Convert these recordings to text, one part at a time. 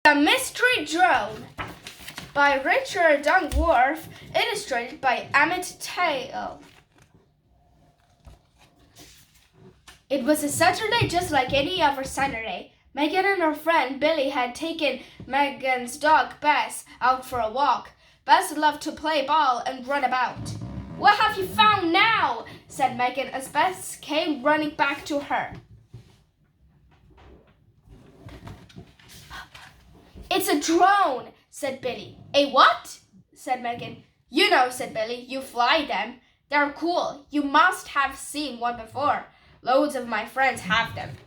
The Mystery Drone by Richard Dungworth, illustrated by Amit Tayal. It was a Saturday just like any other Saturday. Megan and her friend Billy had taken Megan's dog Bess out for a walk. Bess loved to play ball and run about. "What have you found now?" said Megan as Bess came running back to her. "It's a drone," said Billy. "A what?" said Megan. "You know," said Billy. "You fly them. They're cool. You must have seen one before. Loads of my friends have them."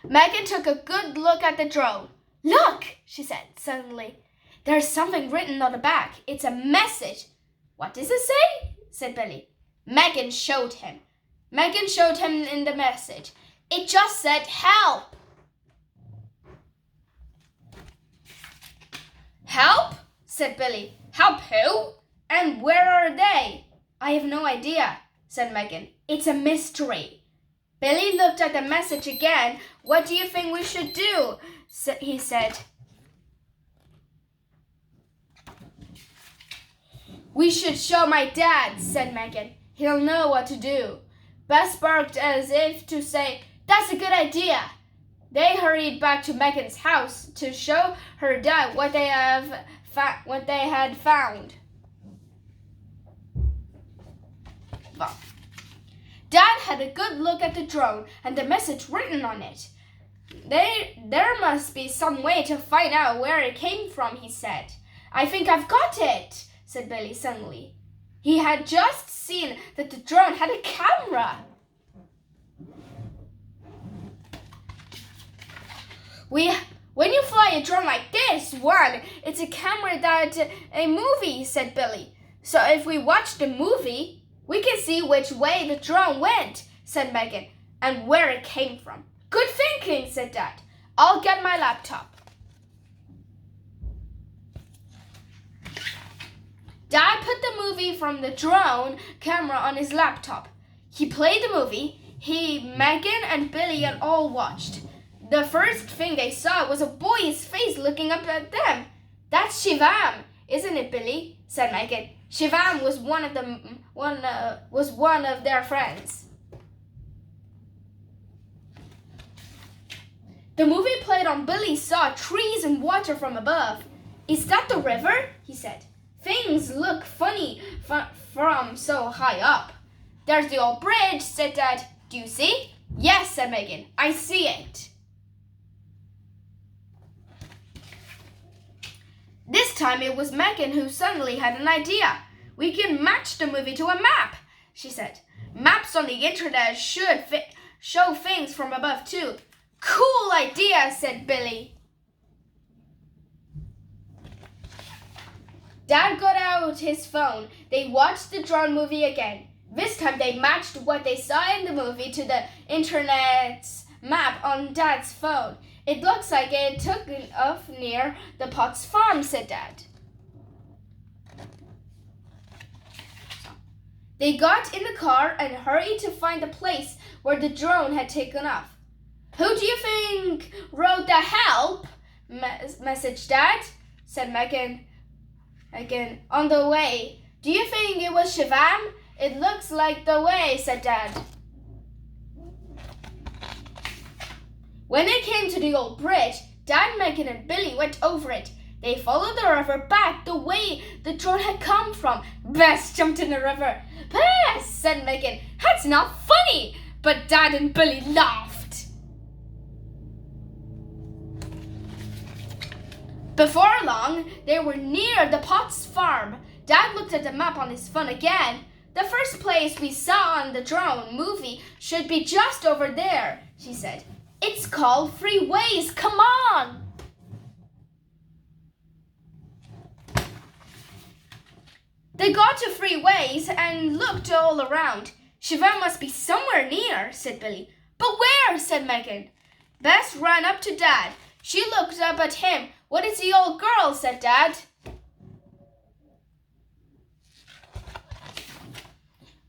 Megan took a good look at the drone. "Look," she said suddenly. "There's something written on the back. It's a message." "What does it say?" said Billy. Megan showed him. Megan showed him in the message. It just said, "Help." "Help?" said Billy. "Help who? And where are they?" "I have no idea," said Megan. "It's a mystery." Billy looked at the message again. "What do you think we should do?" he said. "We should show my dad," said Megan. "He'll know what to do." Bess barked as if to say, "That's a good idea." They hurried back to Megan's house to show her dad what they had found. Well, Dad had a good look at the drone and the message written on it. There must be some way to find out where it came from," he said. "I think I've got it," said Billy suddenly. He had just seen that the drone had a camera. When you fly a drone like this one, it's a camera that a movie," said Billy. "So if we watch the movie, we can see which way the drone went," said Megan, "and where it came from." "Good thinking," said Dad. "I'll get my laptop." Dad put the movie from the drone camera on his laptop. He played the movie. Megan and Billy and all watched. The first thing they saw was a boy's face looking up at them. "That's Shivam, isn't it, Billy?" said Megan. Shivam was one of their friends. The movie played on. Billy saw trees and water from above. "Is that the river?" he said. "Things look funny from so high up." "There's the old bridge," said Dad. "Do you see?" "Yes," said Megan. "I see it." This time it was Megan who suddenly had an idea. "We can match the movie to a map," she said. "Maps on the internet should show things from above too." "Cool idea," said Billy. Dad got out his phone. They watched the drone movie again. This time they matched what they saw in the movie to the internet's map on Dad's phone. "It looks like it took off near the Potts farm," said Dad. They got in the car and hurried to find the place where the drone had taken off. "Who do you think wrote the help message, Dad?" said Megan. Again, on the way. "Do you think it was Shivam?" "It looks like the way," said Dad. When they came to the old bridge, Dad, Megan, and Billy went over it. They followed the river back the way the drone had come from. Bess jumped in the river. "Bess," said Megan, "that's not funny." But Dad and Billy laughed. Before long, they were near the Potts farm. Dad looked at the map on his phone again. "The first place we saw on the drone movie should be just over there," she said. "It's called Three Ways. Come on." They got to Three Ways and looked all around. "Shivam must be somewhere near," said Billy. "But where?" said Megan. Bess ran up to Dad. She looked up at him. "What is the old girl?" said Dad.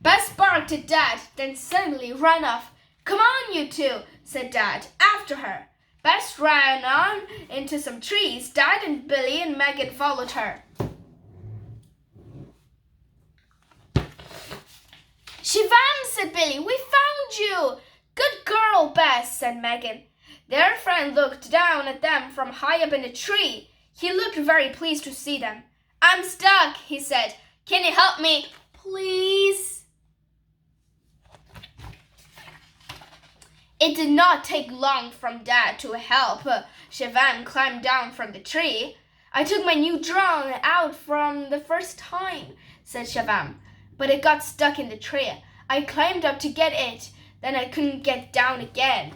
Bess barked at Dad, then suddenly ran off. "Come on, you two," said Dad. After her. Bess ran on into some trees. Dad and Billy and Megan followed her. Shivam, said Billy. We found you. Good girl, Bess, said Megan. Their friend looked down at them from high up in a tree. He looked very pleased to see them. I'm stuck, he said. Can you help me, please? It did not take long for Dad to help Shivam climb down from the tree. I took my new drone out from the first time, said Shivam, but it got stuck in the tree. I climbed up to get it, then I couldn't get down again.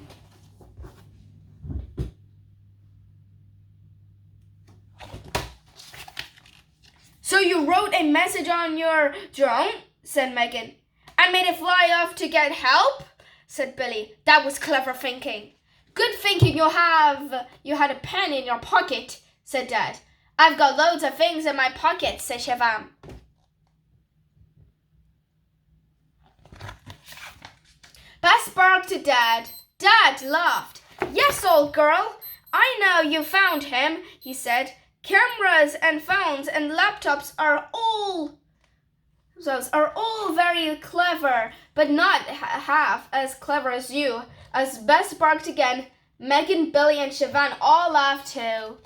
So you wrote a message on your drone? Said Megan. I made it fly off to get help? Said Billy. That was clever thinking. Good thinking you had a pen in your pocket, said Dad. I've got loads of things in my pocket, said Shivam. Bess barked at Dad. Dad laughed. Yes, old girl. I know you found him, he said. Cameras and phones and laptops are all very clever, but not half as clever as you. As Bess barked again, Megan, Billy, and Shivam all laughed too.